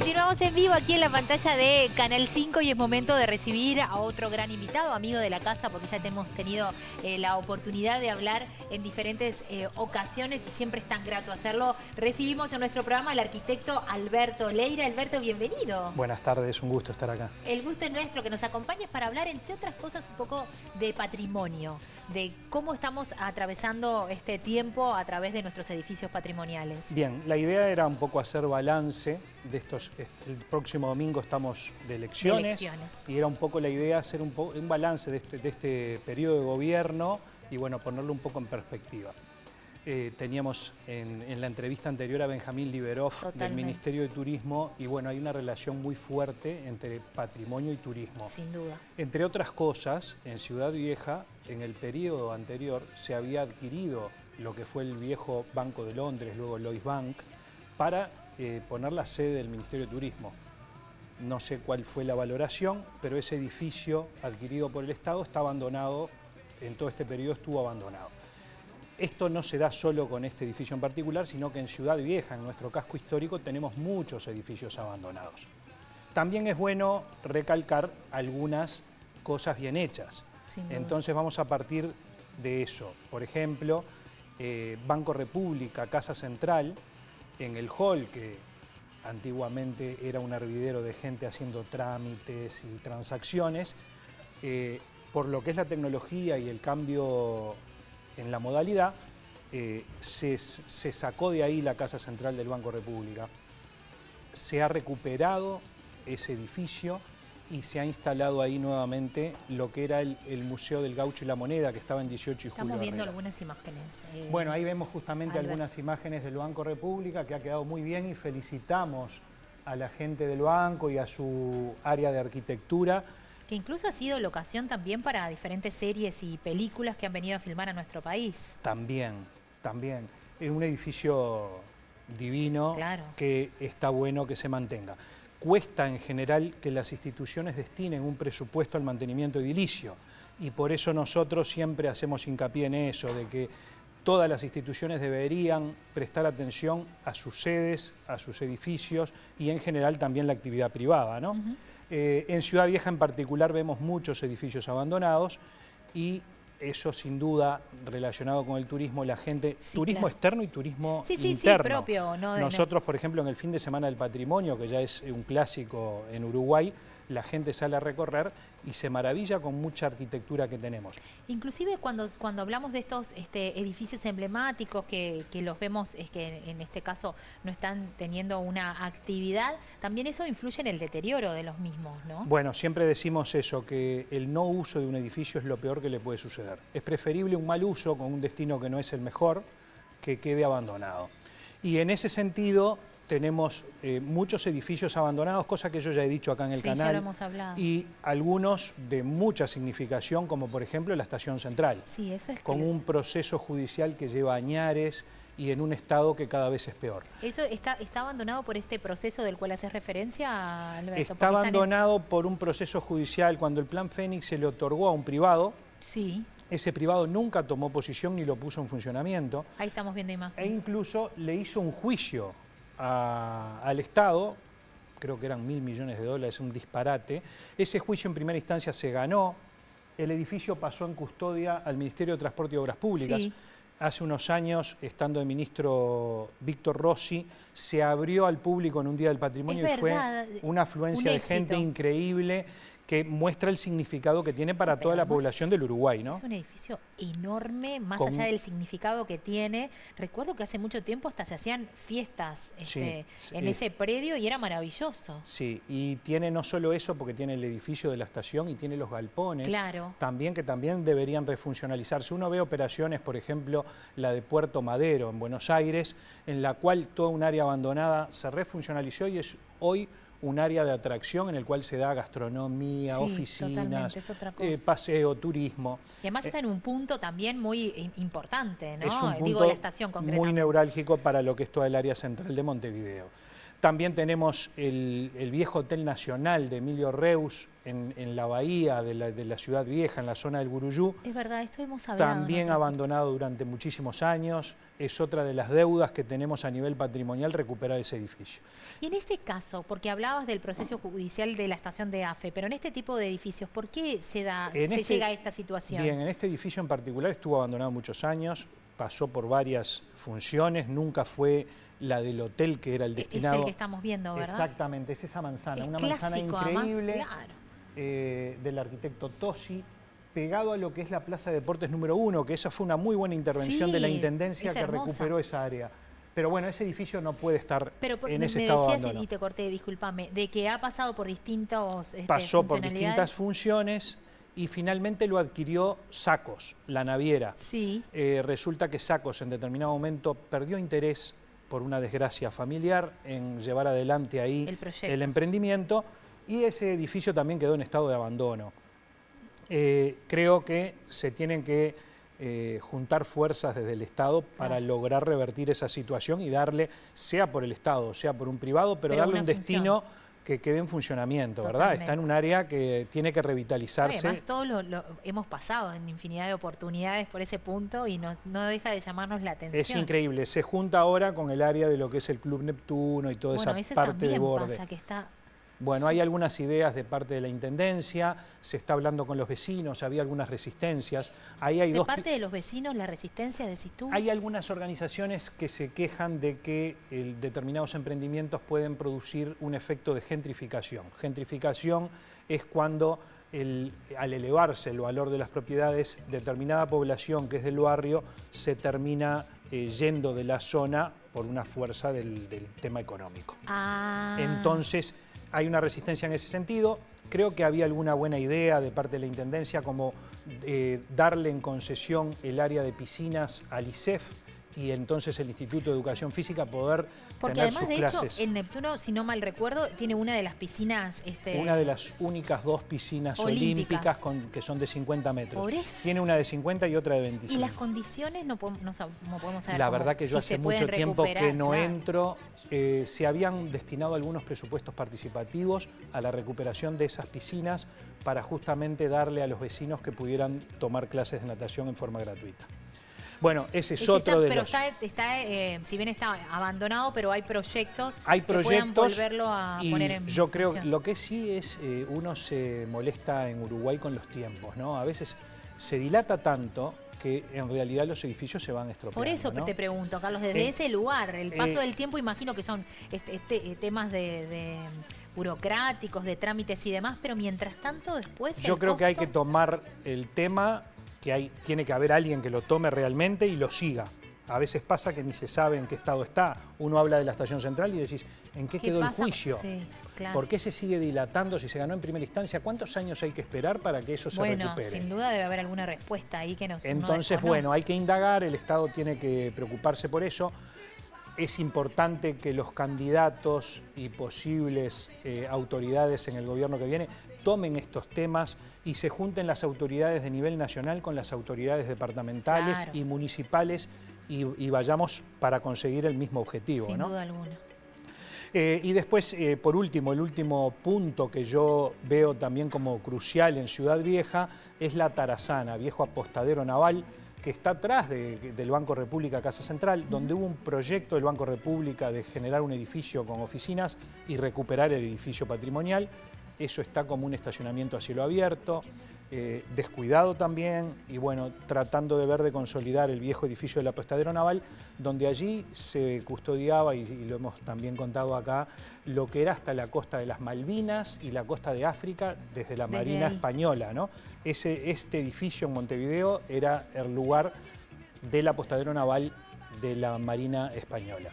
Continuamos en vivo aquí en la pantalla de Canal 5 y es momento de recibir a otro gran invitado, amigo de la casa, porque ya hemos tenido la oportunidad de hablar en diferentes ocasiones y siempre es tan grato hacerlo. Recibimos en nuestro programa al arquitecto Alberto Leira. Alberto, bienvenido. Buenas tardes, un gusto estar acá. El gusto es nuestro que nos acompañes para hablar, entre otras cosas, un poco de patrimonio, de cómo estamos atravesando este tiempo a través de nuestros edificios patrimoniales. Bien, la idea era un poco hacer balance de estos. El próximo domingo estamos de elecciones. Y era un poco la idea hacer un balance de este periodo de gobierno y bueno, ponerlo un poco en perspectiva. Teníamos en la entrevista anterior a Benjamín Liberoff del Ministerio de Turismo y bueno, hay una relación muy fuerte entre patrimonio y turismo. Sin duda. Entre otras cosas, en Ciudad Vieja, en el periodo anterior, se había adquirido lo que fue el viejo Banco de Londres, luego Lloyds Bank, para poner la sede del Ministerio de Turismo. No sé cuál fue la valoración, pero ese edificio adquirido por el Estado está abandonado, en todo este periodo estuvo abandonado. Esto no se da solo con este edificio en particular, sino que en Ciudad Vieja, en nuestro casco histórico, tenemos muchos edificios abandonados. También es bueno recalcar algunas cosas bien hechas. Entonces vamos a partir de eso. Por ejemplo, Banco República, Casa Central, en el hall, que antiguamente era un hervidero de gente haciendo trámites y transacciones, por lo que es la tecnología y el cambio en la modalidad, se sacó de ahí la Casa Central del Banco República. Se ha recuperado ese edificio y se ha instalado ahí nuevamente lo que era el Museo del Gaucho y la Moneda, que estaba en 18 y Julio Estamos viendo Herrera. Algunas imágenes. Bueno, ahí vemos justamente Alberto. algunas imágenes del Banco República, que ha quedado muy bien y felicitamos a la gente del banco y a su área de arquitectura. Que incluso ha sido la ocasión también para diferentes series y películas que han venido a filmar a nuestro país. También. Es un edificio divino, claro, que está bueno que se mantenga. Cuesta en general que las instituciones destinen un presupuesto al mantenimiento edilicio y por eso nosotros siempre hacemos hincapié en eso, de que todas las instituciones deberían prestar atención a sus sedes, a sus edificios y en general también la actividad privada, ¿no? En Ciudad Vieja en particular vemos muchos edificios abandonados y eso sin duda relacionado con el turismo, la gente, turismo externo y turismo interno. Propio. Nosotros, por ejemplo, en el fin de semana del patrimonio, que ya es un clásico en Uruguay, la gente sale a recorrer y se maravilla con mucha arquitectura que tenemos. Inclusive cuando hablamos de estos edificios emblemáticos que los vemos, es que en este caso no están teniendo una actividad, también eso influye en el deterioro de los mismos, ¿no? Bueno, siempre decimos eso, que el no uso de un edificio es lo peor que le puede suceder. Es preferible un mal uso con un destino que no es el mejor, que quede abandonado. Y en ese sentido tenemos muchos edificios abandonados, cosa que yo ya he dicho acá en el canal. Ya lo hemos hablado. Y algunos de mucha significación, como por ejemplo la Estación Central. Sí, eso es con un proceso judicial que lleva añares y en un estado que cada vez es peor. ¿Eso está abandonado por este proceso del cual haces referencia, Alberto? Está abandonado por un proceso judicial. Cuando el Plan Fénix se le otorgó a un privado, ese privado nunca tomó posición ni lo puso en funcionamiento. Ahí estamos viendo imágenes. E incluso le hizo un juicio al Estado, creo que eran $1.000 millones, un disparate. Ese juicio en primera instancia se ganó, el edificio pasó en custodia al Ministerio de Transporte y Obras Públicas. Hace unos años, estando de ministro Víctor Rossi, se abrió al público en un Día del Patrimonio y fue una afluencia de gente increíble que muestra el significado que tiene para toda la población del Uruguay, ¿no? Es un edificio enorme, más allá del significado que tiene. Recuerdo que hace mucho tiempo hasta se hacían fiestas en ese predio y era maravilloso. Sí, y tiene no solo eso, porque tiene el edificio de la estación y tiene los galpones, que también deberían refuncionalizarse. Uno ve operaciones, por ejemplo, la de Puerto Madero en Buenos Aires, en la cual toda un área abandonada se refuncionalizó y es hoy un área de atracción en el cual se da gastronomía, oficinas, paseo, turismo. Y además está en un punto también muy importante, ¿no? Es un punto la estación concretamente. Muy neurálgico para lo que es toda el área central de Montevideo. También tenemos el viejo Hotel Nacional de Emilio Reus en la bahía de la Ciudad Vieja, en la zona del Guruyú. Es verdad, esto hemos hablado. También abandonado durante muchísimos años. Es otra de las deudas que tenemos a nivel patrimonial, recuperar ese edificio. Y en este caso, porque hablabas del proceso judicial de la estación de AFE, pero en este tipo de edificios, ¿por qué se llega a esta situación? Bien, en este edificio en particular estuvo abandonado muchos años, pasó por varias funciones, nunca fue la del hotel que era el destinado. Es el que estamos viendo, ¿verdad? Exactamente, es esa manzana, Es una clásico, manzana increíble, además, claro. Del arquitecto Tosi, pegado a lo que es la Plaza de Deportes número 1, que esa fue una muy buena intervención de la Intendencia que recuperó esa área. Pero bueno, ese edificio no puede estar en ese estado de abandono. Y te corté, discúlpame, de que ha pasado por distintos Pasó por distintas funciones y finalmente lo adquirió Tsakos, la naviera. Sí. Resulta que Tsakos en determinado momento perdió interés por una desgracia familiar en llevar adelante ahí el emprendimiento, y ese edificio también quedó en estado de abandono. Creo que se tienen que juntar fuerzas desde el Estado para lograr revertir esa situación y darle, sea por el Estado, sea por un privado, pero darle un destino que quede en funcionamiento, ¿verdad? Está en un área que tiene que revitalizarse. Además, todos lo hemos pasado en infinidad de oportunidades por ese punto y no deja de llamarnos la atención. Es increíble. Se junta ahora con el área de lo que es el Club Neptuno y toda esa parte de borde. Pasa que está... Bueno, hay algunas ideas de parte de la Intendencia, se está hablando con los vecinos, había algunas resistencias. Ahí hay parte de los vecinos, la resistencia, decís tú. Hay algunas organizaciones que se quejan de que determinados emprendimientos pueden producir un efecto de gentrificación. Gentrificación es cuando al elevarse el valor de las propiedades, determinada población que es del barrio se termina yendo de la zona por una fuerza del tema económico. Entonces, hay una resistencia en ese sentido. Creo que había alguna buena idea de parte de la Intendencia, como darle en concesión el área de piscinas al ISEF y entonces el Instituto de Educación Física poder tener sus clases. Porque además, de hecho, el Neptuno, si no mal recuerdo, tiene una de las piscinas... Una de las únicas 2 piscinas olímpicas que son de 50 metros. Por eso. Tiene una de 50 y otra de 25. ¿Y las condiciones no podemos saber? La verdad que yo hace mucho tiempo que no entro. Se habían destinado algunos presupuestos participativos a la recuperación de esas piscinas para justamente darle a los vecinos que pudieran tomar clases de natación en forma gratuita. Bueno, ese es otro de los... Pero si bien está abandonado, pero hay proyectos que puedan volverlo a poner en yo creo que lo que sí es, uno se molesta en Uruguay con los tiempos, ¿no? A veces se dilata tanto que en realidad los edificios se van estropeando. Por eso te pregunto, Carlos, desde ese lugar, el paso del tiempo, imagino que son temas de burocráticos, de trámites y demás, pero mientras tanto después... Yo creo que hay que tomar el tema... tiene que haber alguien que lo tome realmente y lo siga. A veces pasa que ni se sabe en qué estado está. Uno habla de la estación central y decís, ¿en qué quedó el juicio? Sí, claro. ¿Por qué se sigue dilatando si se ganó en primera instancia? ¿Cuántos años hay que esperar para que eso se recupere? Bueno, sin duda debe haber alguna respuesta ahí que Entonces, bueno, hay que indagar, el Estado tiene que preocuparse por eso. Es importante que los candidatos y posibles autoridades en el gobierno que viene tomen estos temas y se junten las autoridades de nivel nacional con las autoridades departamentales y municipales y vayamos para conseguir el mismo objetivo. Sin duda alguna. Y después, por último, el último punto que yo veo también como crucial en Ciudad Vieja es la Tarazana, viejo apostadero naval, que está atrás del Banco República Casa Central, donde hubo un proyecto del Banco República de generar un edificio con oficinas y recuperar el edificio patrimonial. Eso está como un estacionamiento a cielo abierto, descuidado también, y bueno, tratando de ver de consolidar el viejo edificio del apostadero naval, donde allí se custodiaba, y lo hemos también contado acá, lo que era hasta la costa de las Malvinas y la costa de África desde la Marina Española, ¿no? Este edificio en Montevideo era el lugar del apostadero naval de la Marina Española.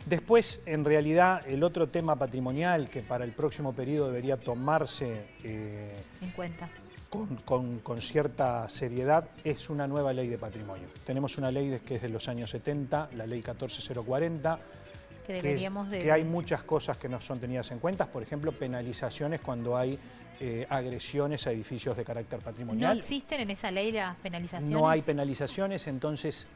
Después, en realidad, el otro tema patrimonial que para el próximo periodo debería tomarse en cuenta con cierta seriedad es una nueva ley de patrimonio. Tenemos una ley que es de los años 70, la ley 14040, que hay muchas cosas que no son tenidas en cuenta, por ejemplo, penalizaciones cuando hay agresiones a edificios de carácter patrimonial. ¿No existen en esa ley las penalizaciones? No hay penalizaciones, entonces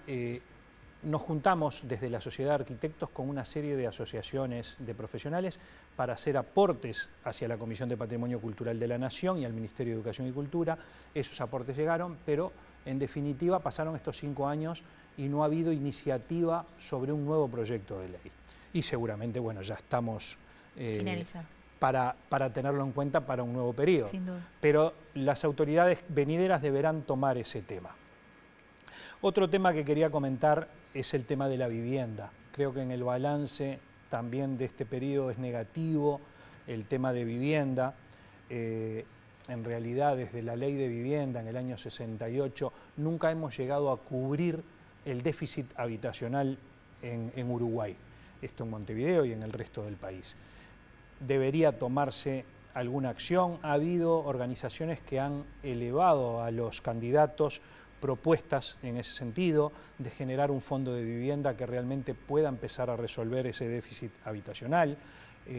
nos juntamos desde la Sociedad de Arquitectos con una serie de asociaciones de profesionales para hacer aportes hacia la Comisión de Patrimonio Cultural de la Nación y al Ministerio de Educación y Cultura. Esos aportes llegaron, pero en definitiva pasaron estos 5 años y no ha habido iniciativa sobre un nuevo proyecto de ley. Y seguramente, bueno, ya estamos para tenerlo en cuenta para un nuevo periodo. Sin duda. Pero las autoridades venideras deberán tomar ese tema. Otro tema que quería comentar es el tema de la vivienda. Creo que en el balance también de este periodo es negativo el tema de vivienda. En realidad, desde la ley de vivienda en el año 68, nunca hemos llegado a cubrir el déficit habitacional en Uruguay. Esto en Montevideo y en el resto del país. Debería tomarse alguna acción. Ha habido organizaciones que han elevado a los candidatos propuestas en ese sentido, de generar un fondo de vivienda que realmente pueda empezar a resolver ese déficit habitacional,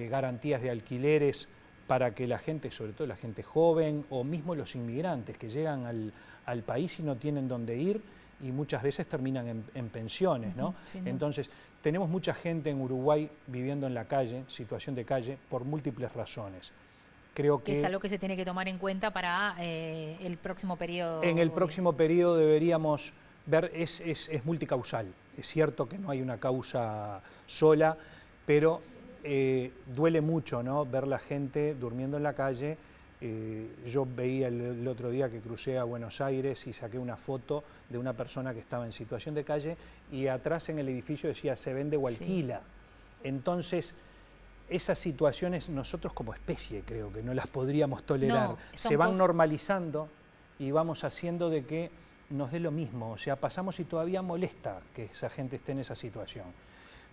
garantías de alquileres para que la gente, sobre todo la gente joven o mismo los inmigrantes que llegan al país y no tienen dónde ir y muchas veces terminan en pensiones, ¿no? Entonces, tenemos mucha gente en Uruguay viviendo en la calle, situación de calle, por múltiples razones. Creo que es algo que se tiene que tomar en cuenta para el próximo periodo. En el próximo periodo deberíamos ver, es multicausal. Es cierto que no hay una causa sola, pero duele mucho, ¿no?, ver la gente durmiendo en la calle. Yo veía el otro día que crucé a Buenos Aires y saqué una foto de una persona que estaba en situación de calle y atrás en el edificio decía se vende o alquila. Entonces, esas situaciones nosotros como especie creo que no las podríamos tolerar. Se van normalizando y vamos haciendo de que nos dé lo mismo. O sea, pasamos y todavía molesta que esa gente esté en esa situación.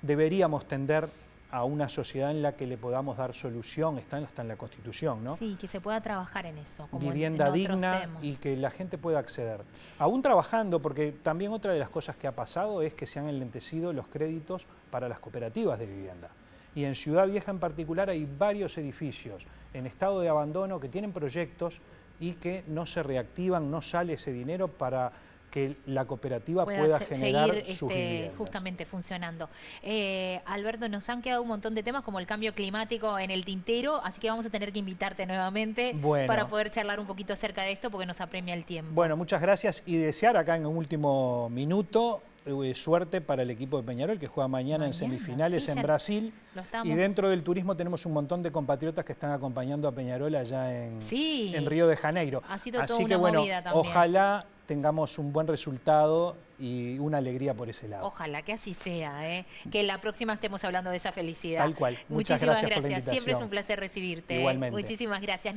Deberíamos tender a una sociedad en la que le podamos dar solución, está en la Constitución, ¿no? Sí, que se pueda trabajar en eso. Como vivienda digna y que la gente pueda acceder. Aún trabajando, porque también otra de las cosas que ha pasado es que se han enlentecido los créditos para las cooperativas de vivienda. Y en Ciudad Vieja en particular hay varios edificios en estado de abandono que tienen proyectos y que no se reactivan, no sale ese dinero para que la cooperativa pueda generar seguir, sus viviendas. Justamente funcionando. Alberto, nos han quedado un montón de temas como el cambio climático en el tintero, así que vamos a tener que invitarte nuevamente para poder charlar un poquito acerca de esto porque nos apremia el tiempo. Bueno, muchas gracias y desear acá en un último minuto suerte para el equipo de Peñarol que juega mañana en semifinales en Brasil. Y dentro del turismo tenemos un montón de compatriotas que están acompañando a Peñarol allá en Río de Janeiro. Ha sido así toda que una movida también. Ojalá tengamos un buen resultado y una alegría por ese lado. Ojalá que así sea, que la próxima estemos hablando de esa felicidad. Tal cual. Muchas gracias por la invitación. Siempre es un placer recibirte. Igualmente. Muchísimas gracias.